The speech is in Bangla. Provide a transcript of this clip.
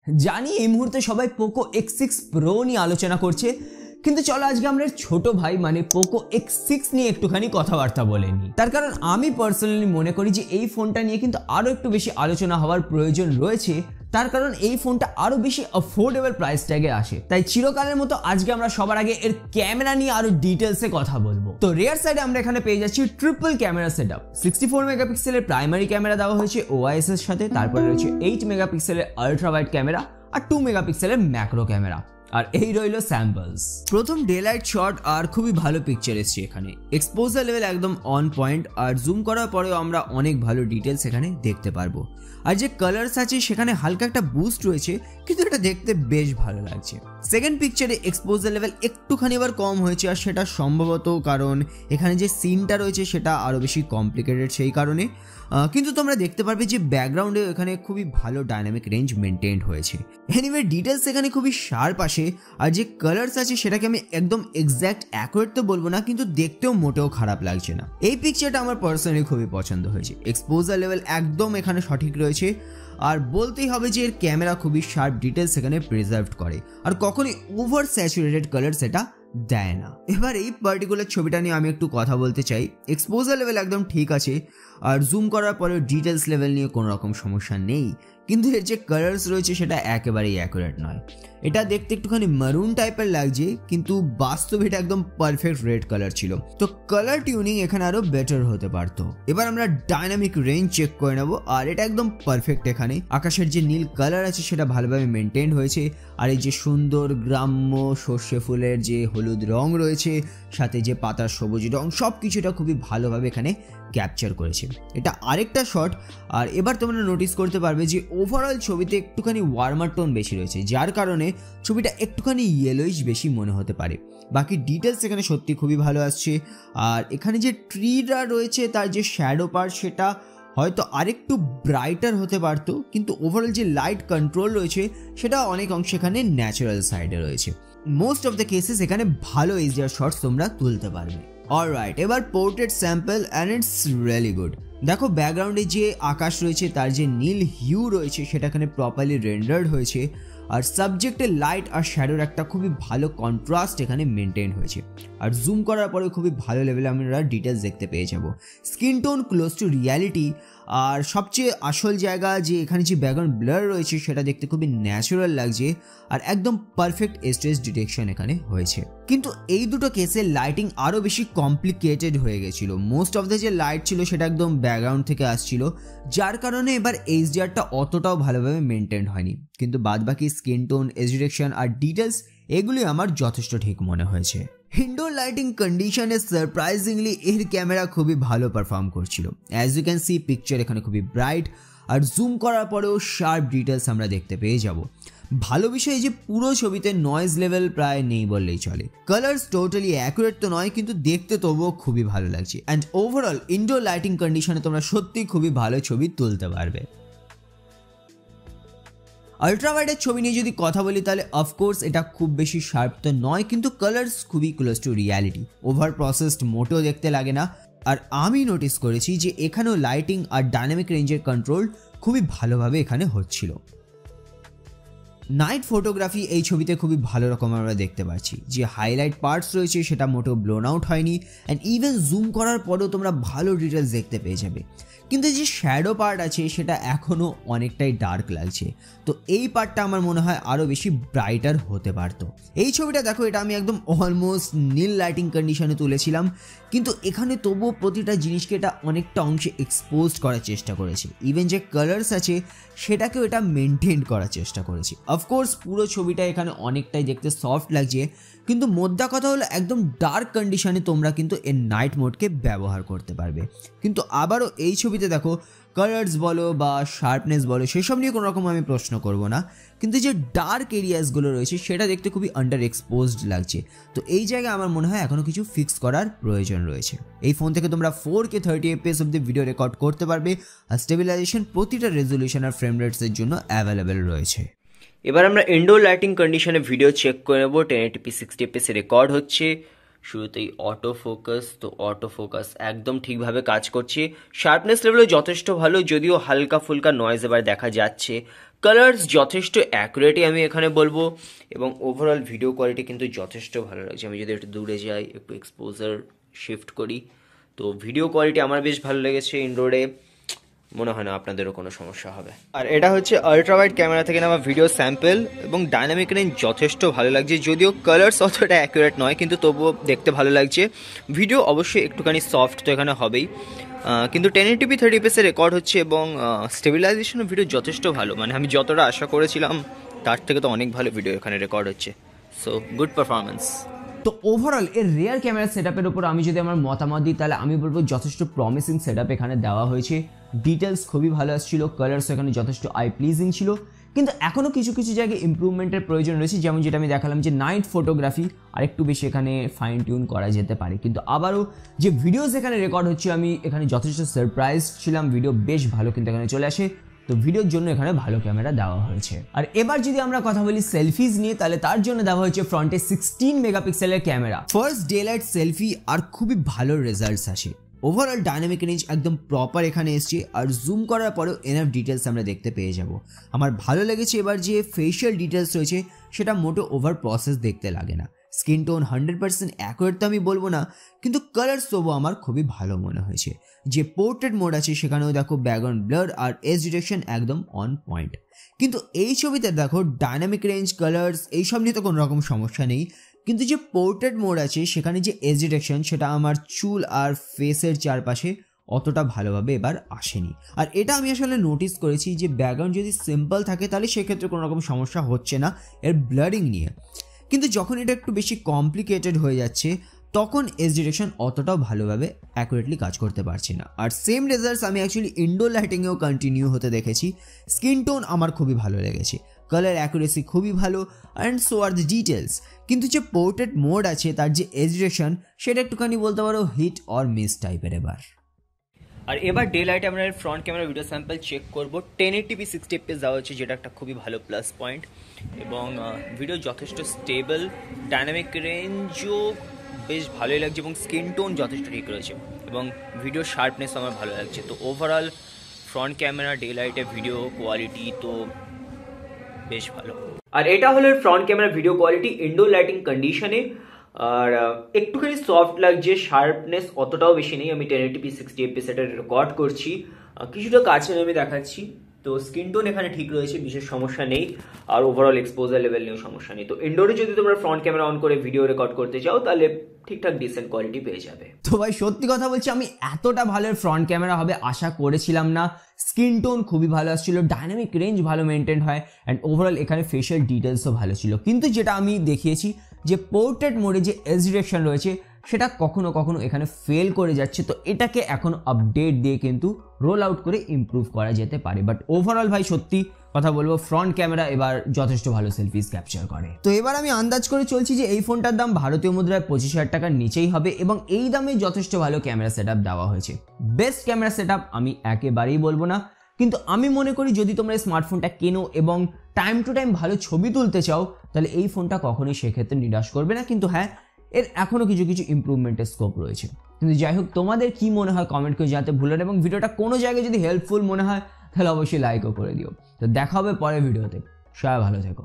জানি এই মুহূর্তে সবাই পোকো X6 Pro নিয়ে আলোচনা করছে, কিন্তু চলো আজকে আমরা ছোট ভাই মানে পোকো X6 নিয়ে একটুখানি কথাবার্তা বলে নিই। তার কারণ আমি পার্সোনালি মনে করি যে এই ফোনটা নিয়ে কিন্তু আরো একটু বেশি আলোচনা হওয়ার প্রয়োজন রয়েছে, তার কারণ এই ফোনটা আরো বেশি অ্যাফোর্ডেবল প্রাইস ট্যাগে আসে। তাই চিরকালের মতো আজকে আমরা সবার আগে এর ক্যামেরা নিয়ে আরো ডিটেলসে কথা বলবো। তো রিয়ার সাইডে আমরা এখানে পেয়ে যাচ্ছি ট্রিপল ক্যামেরা সেটআপ। 64 মেগাপিক্সেলের প্রাইমারি ক্যামেরা দেওয়া হয়েছে OIS এর সাথে, তারপরে রয়েছে 8 মেগাপিক্সেলের আল্ট্রা ওয়াইড ক্যামেরা আর 2 মেগাপিক্সেলের ম্যাক্রো ক্যামেরা। আর এই রইল স্যাম্পলস। প্রথম ডে লাইট শট আর খুবই ভালো পিকচার এসছে এখানে, এক্সপোজার লেভেল একদম অন পয়েন্ট, আর জুম করার পরেও আমরা অনেক ভালো ডিটেলস এখানে দেখতে পারবো। আর যে কালারস আছে সেখানে হালকা একটা বুস্ট রয়েছে, কিন্তু এটা দেখতে বেশ ভালো লাগছে। সেকেন্ড পিকচারে এক্সপোজার লেভেল একটুখানি এবার কম হয়েছে, আর সেটা সম্ভবত কারণ এখানে যে সিনটা রয়েছে সেটা আরো বেশি কমপ্লিকেটেড সেই কারণে, কিন্তু তোমরা দেখতে পারবে যে ব্যাকগ্রাউন্ডে এখানে খুবই ভালো ডাইনামিক রেঞ্জ মেনটেন হয়েছে। এনিওয়ে ডিটেলস এখানে খুবই শার্প আসে, আর যে কালারস আছে সেটাকে আমি একদম এক্স্যাক্ট অ্যাকুরেট তো বলবো না, কিন্তু দেখতেও মোটেও খারাপ লাগছে না। এই পিকচারটা আমার পার্সোনালি খুবই পছন্দ হয়েছে, এক্সপোজার লেভেল একদম এখানে সঠিক রয়েছে, আর বলতেই হবে যে এর ক্যামেরা খুবই শার্প ডিটেলস এখানে প্রিজার্ভ করে, আর কখনোই ওভার স্যাচুরেটেড কালার সেটা দেয় না। এবার এই পার্টিকুলার ছবিটা নিয়ে আমি একটু কথা বলতে চাই। এক্সপোজার লেভেল একদম ঠিক আছে, আর জুম করার পরে ডিটেলস লেভেল নিয়ে কোনো রকম সমস্যা নেই, কিন্তু এর যে কালার্স রয়েছে সেটা একেবারেই অ্যাকুরেট নয়। এটা দেখতে একটুখানি মারুন টাইপের লাগছে, কিন্তু বাস্তবে এটা একদম পারফেক্ট রেড কালার ছিল। তো কালার টিউনিং এখানে আরো বেটার হতে পারতো। এবার আমরা ডাইনামিক রেঞ্জ চেক করে নেব, আর এটা একদম পারফেক্ট। এখানে আকাশের যে নীল কালার আছে সেটা ভালোভাবে মেনটেন হয়েছে, আর এই যে সুন্দর গ্রাম্য সর্ষে ফুলের যে হলুদ রং রয়েছে, সাথে যে পাতার সবুজ রং, সব কিছুটা খুবই ভালোভাবে এখানে ক্যাপচার করেছে। এটা আরেকটা শট। আর এবার তোমরা নোটিস করতে পারবে যে ওভারঅল ছবিতে একটুখানি ওয়ার্মার টোন বেশি রয়েছে, যার কারণে ছবিটা একটুখানি ইয়েলোইশ বেশি মনে হতে পারে। বাকি ডিটেলস এখানে সত্যি খুবই ভালো আসছে, আর এখানে যে ট্রিটা রয়েছে তার যে শ্যাডো পার্ট সেটা হয়তো আরেকটু ব্রাইটার হতে পারতো, কিন্তু ওভারঅল যে লাইট কন্ট্রোল রয়েছে সেটা অনেক অংশে এখানে ন্যাচারাল সাইডে রয়েছে। মোস্ট অফ দ্য কেসেস এখানে ভালো এইচডিআর শটস তোমরা তুলতে পারবে। অলরাইট, এবার portrait sample and it's really good. দেখো ব্যাকগ্রাউন্ডে যে আকাশ রয়েছে তার যে নীল হিউ রয়েছে সেটা এখানে প্রপারলি রেন্ডার্ড হয়েছে, আর সাবজেক্টের লাইট আর শ্যাডোর একটা খুবই ভালো কন্ট্রাস্ট এখানে মেনটেন হয়েছে, আর জুম করার পরে খুবই ভালো লেভেলে আমরা ডিটেলস দেখতে পেয়ে যাব। Skin tone close to reality, আর সবচেয়ে আসল জায়গা যে এখানে যে ব্যাকগ্রাউন্ড ব্লার রয়েছে সেটা দেখতে খুবই ন্যাচারাল লাগছে, আর একদম পারফেক্ট স্ট্রেস ডিটেকশন এখানে হয়েছে। কিন্তু এই দুটো কেসে লাইটিং আরও বেশি কমপ্লিকেটেড হয়ে গেছিল। মোস্ট অফ দ্য যে লাইট ছিল সেটা একদম ব্যাকগ্রাউন্ড থেকে আসছিল, যার কারণে এবার এইচডিআরটা অতটাও ভালোভাবে মেনটেন হয়নি, কিন্তু বাদবাকি স্কিন টোন, এজ ডিরেকশন আর ডিটেলস এগুলি আমার যথেষ্ট ঠিক মনে হয়েছে। ইনডোর লাইটিং কন্ডিশনে সারপ্রাইজিংলি এর ক্যামেরা খুবই ভালো পারফর্ম করছিল। As you can see picture এখানে খুবই ব্রাইট, আর জুম করার পরেও শার্প ডিটেলস আমরা দেখতে পেয়ে যাব। ভালো বিষয় যে পুরো ছবিতে নয়েজ লেভেল প্রায় নেই বললেই চলে। কালার্স টোটালি অ্যাকুরেট তো নয়, কিন্তু দেখতে তবুও খুবই ভালো লাগছে, অ্যান্ড ওভারঅল ইনডোর লাইটিং কন্ডিশনে তোমরা সত্যি খুবই ভালো ছবি তুলতে পারবে। আল্ট্রা ওয়াইডের ছবি নিয়ে যদি কথা বলি তাহলে অফকোর্স এটা খুব বেশি শার্প তো নয়, কিন্তু কালার্স খুবই close to reality. Over processed মোটেও দেখতে লাগে না, আর আমি নোটিস করেছি যে এখানেও লাইটিং আর ডাইনামিক রেঞ্জের কন্ট্রোল খুবই ভালোভাবে এখানে হচ্ছিল। নাইট ফটোগ্রাফি এই ছবিতে খুবই ভালো রকম আমরা দেখতে পাচ্ছি, যে হাইলাইট পার্টস রয়েছে সেটা মোটেও ব্লোন আউট হয়নি, অ্যান্ড ইভেন জুম করার পরেও তোমরা ভালো ডিটেলস দেখতে পেয়ে যাবে। কিন্তু যে শ্যাডো পার্ট আছে সেটা এখনও অনেকটাই ডার্ক লাগছে, তো এই পার্টটা আমার মনে হয় আরও বেশি ব্রাইটার হতে পারতো। এই ছবিটা দেখো, এটা আমি একদম অলমোস্ট নীল লাইটিং কন্ডিশনে তুলেছিলাম, কিন্তু এখানে তবুও প্রতিটা জিনিসকে এটা অনেকটা অংশে এক্সপোজ করার চেষ্টা করেছে। ইভেন যে কালার্স আছে সেটাকেও এটা মেনটেন করার চেষ্টা করেছে। অফকোর্স পুরো ছবিটা এখানে অনেকটাই দেখতে সফট লাগছে, কিন্তু মোদ্দা কথা হলো একদম ডার্ক কন্ডিশনে তোমরা কিন্তু এর নাইট মোডকে ব্যবহার করতে পারবে। কিন্তু আবারও এই ছবিতে দেখো কালার্স বলো বা শার্পনেস বলো সেসব নিয়ে কোনো রকম আমি প্রশ্ন করব না, কিন্তু যে ডার্ক এরিয়াসগুলো রয়েছে সেটা দেখতে খুবই আন্ডার এক্সপোজড লাগছে। তো এই জায়গায় আমার মনে হয় এখনও কিছু ফিক্স করার প্রয়োজন রয়েছে। এই ফোন থেকে তোমরা 4K 30 FPS অব্দি ভিডিও রেকর্ড করতে পারবে, আর স্টেবিলাইজেশন প্রতিটা রেজলিউশন আর ফ্রেম রেটসের জন্য অ্যাভেলেবেল রয়েছে। এবার আমরা ইনডোর লাইটিং কন্ডিশনে ভিডিও চেক করে নেব। 1080p 60 fps রেকর্ড হচ্ছে। শুরুতেই অটো ফোকাস, তো অটো ফোকাস একদম ঠিকভাবে কাজ করছে। শার্পনেস লেভেলও যথেষ্ট ভালো, যদিও হালকা ফুলকা নয়েজ এবার দেখা যাচ্ছে। কালার্স যথেষ্ট অ্যাকুরেটই আমি এখানে বলবো, এবং ওভারঅল ভিডিও কোয়ালিটি কিন্তু যথেষ্ট ভালো লাগছে। আমি যদি একটু দূরে যাই, একটু এক্সপোজার শিফট করি, তো ভিডিও কোয়ালিটি আমার বেশ ভালো লেগেছে। ইনডোরে মনে হয় না আপনাদেরও কোনো সমস্যা হবে। আর এটা হচ্ছে আলট্রা ওয়াইড ক্যামেরা থেকে নেওয়া ভিডিও স্যাম্পল, এবং ডাইনামিক রেঞ্জ যথেষ্ট ভালো লাগছে। যদিও কালার্স অতটা অ্যাকুরেট নয়, কিন্তু তবুও দেখতে ভালো লাগছে। ভিডিও অবশ্যই একটুখানি সফট তো এখানে হবেই, কিন্তু 1080p 30fps রেকর্ড হচ্ছে, এবং স্টেবিলাইজেশন ভিডিও যথেষ্ট ভালো। মানে আমি যতটা আশা করেছিলাম তার থেকে তো অনেক ভালো ভিডিও এখানে রেকর্ড হচ্ছে। So good performance. তো ওভারঅল এর রিয়ার ক্যামেরা সেটআপের উপর আমি যদি আমার মতামত দিই, তাহলে আমি বলবো যথেষ্ট প্রমিসিং সেটআপ এখানে দেওয়া হয়েছে। ডিটেলস খুবই ভালো আসছিল, কালার্স এখানে যথেষ্ট আই প্লিজিং ছিল, কিন্তু এখনও কিছু কিছু জায়গায় ইমপ্রুভমেন্টের প্রয়োজন রয়েছে। যেমন যেটা আমি দেখালাম যে নাইট ফটোগ্রাফি আরেকটু বেশি এখানে ফাইন টিউন করা যেতে পারে। কিন্তু আবারও যে ভিডিওস এখানে রেকর্ড হচ্ছে, আমি এখানে যথেষ্ট সারপ্রাইজ ছিলাম। ভিডিও বেশ ভালো কিন্তু এখানে চলে আসে, তো ভিডিওর জন্য এখানে ভালো ক্যামেরা দেওয়া হয়েছে। আর এবার যদি আমরা কথা বলি সেলফিজ নিয়ে, তাহলে তার জন্য দেওয়া হয়েছে ফ্রন্টে 16 মেগাপিক্সেলের camera. First daylight selfie আর খুবই ভালো রেজাল্টস আসে। ওভারঅল ডাইনামিক রেঞ্জ একদম প্রপার এখানে এসছে, আর জুম করার পরেও এনাফ ডিটেলস আমরা দেখতে পেয়ে যাব। আমার ভালো লেগেছে এবার যে ফেশিয়াল ডিটেলস রয়েছে সেটা মোটো ওভার প্রসেস দেখতে লাগে না। স্কিন টোন 100% অ্যাকুরেট তো আমি বলবো না, কিন্তু কালার তবু আমার খুবই ভালো মনে হয়েছে। যে পোর্ট্রেট মোড আছে সেখানেও দেখো ব্যাকগ্রাউন্ড ব্লার আর এজ ডিটেকশন একদম অন পয়েন্ট। কিন্তু এই ছবিতে দেখো ডাইনামিক রেঞ্জ, কালার্স এইসব নিয়ে তো কোনো রকম সমস্যা নেই, কিন্তু যে পোর্ট্রেট মোড আছে সেখানে যে এজ ডিটেকশন সেটা আমার চুল আর ফেসের চারপাশে অতটা ভালোভাবে এবার আসেনি। আর এটা আমি আসলে নোটিস করেছি যে ব্যাকগ্রাউন্ড যদি সিম্পল থাকে তাহলে সেক্ষেত্রে কোনো রকম সমস্যা হচ্ছে না এর ব্লারিং নিয়ে, কিন্তু যখন এটা একটু বেশি কমপ্লিকেটেড হয়ে যাচ্ছে তখন এজ ডিটেকশন অতটাও ভালোভাবে অ্যাকুরেটলি কাজ করতে পারছি না। আর সেম রেজাল্টস আমি অ্যাকচুয়ালি ইনডোর লাইটিংয়েও কন্টিনিউ হতে দেখেছি। স্কিন টোন আমার খুবই ভালো লেগেছে, কালার অ্যাকুরেসি খুবই ভালো, and so are the details. কিন্তু যে পোর্ট্রেট মোড আছে তার যে এজ ডিটেকশন সেটা একটুখানি বলতে পারো হিট অর মিস টাইপের এবার। আর এবার ডে লাইটে আমরা front camera video sample check করবো। 1080p 60fps দেওয়া হচ্ছে, যেটা একটা খুবই ভালো প্লাস পয়েন্ট, এবং ভিডিও যথেষ্ট স্টেবল, ডাইনামিক রেঞ্জও বেশ ভালোই লাগছে, এবং স্কিন টোন যথেষ্ট ঠিক রয়েছে, এবং ভিডিও শার্পনেস আমার ভালো লাগছে। তো ওভারঅল ফ্রন্ট ক্যামেরা ডে লাইটে ভিডিও কোয়ালিটি তো বেশ ভালো। আর এটা হলো front camera video quality indoor lighting কন্ডিশনে। আর একটুখানি সফট লাগছে, শার্পনেস অতটাও বেশি নেই। আমি 1080p 60fps এটা রেকর্ড করছি, কিছুটা কাছে আমি দেখাচ্ছি। তো স্কিন টোন এখানে ঠিক রয়েছে, বিশেষ সমস্যা নেই, আর ওভারঅল এক্সপোজার লেভেল নিয়েও সমস্যা নেই। তো ইনডোরে যদি তোমরা ফ্রন্ট ক্যামেরা অন করে ভিডিও রেকর্ড করতে চাও তাহলে ঠিকঠাক ডিসেন্ট কোয়ালিটি পেয়ে যাবে। তো ভাই সত্যি কথা বলছি, আমি এতটা ভালো ফ্রন্ট ক্যামেরা হবে আশা করেছিলাম না। স্কিন টোন খুবই ভালো আসছিল, ডাইনামিক রেঞ্জ ভালো মেনটেন হয়, অ্যান্ড ওভারঅল এখানে ফেশিয়াল ডিটেলসও ভালো ছিল। কিন্তু যেটা আমি দেখিয়েছি যে পোর্ট্রেট মোডে যে এজ ডিটেকশন রয়েছে সেটা কখনো কখনো এখানে ফেল করে যাচ্ছে। তো এটাকে এখন আপডেট দিয়ে কিন্তু রোল আউট করে ইমপ্রুভ করা যেতে পারে। বাট ওভারঅল ভাই সত্যি কথা বলবো, ফ্রন্ট ক্যামেরা এবার যথেষ্ট ভালো সেলফিস ক্যাপচার করে। তো এবার আমি আন্দাজ করে চলছি যে এই ফোনটার দাম ভারতীয় মুদ্রায় 25,000 টাকার নিচেই হবে, এবং এই দামে যথেষ্ট ভালো ক্যামেরা সেটআপ দেওয়া হয়েছে। বেস্ট ক্যামেরা সেটআপ আমি একেবারেই বলবো না, কিন্তু আমি মনে করি যদি তোমরা এই স্মার্টফোনটা কেনো এবং টাইম টু টাইম ভালো ছবি তুলতে চাও তাহলে এই ফোনটা কখনোই সেক্ষেত্রে নিরাশ করবে না। কিন্তু হ্যাঁ, এর এখনও কিছু কিছু ইমপ্রুভমেন্টের স্কোপ রয়েছে। কিন্তু যাই হোক, তোমাদের কি মনে হয় কমেন্ট করে জানাতে ভুলো না, এবং ভিডিওটা কোনো জায়গায় যদি হেল্পফুল মনে হয় তাহলে অবশ্যই লাইকও করে দিও। তো দেখা হবে পরের ভিডিওতে, সবাই ভালো থেকো।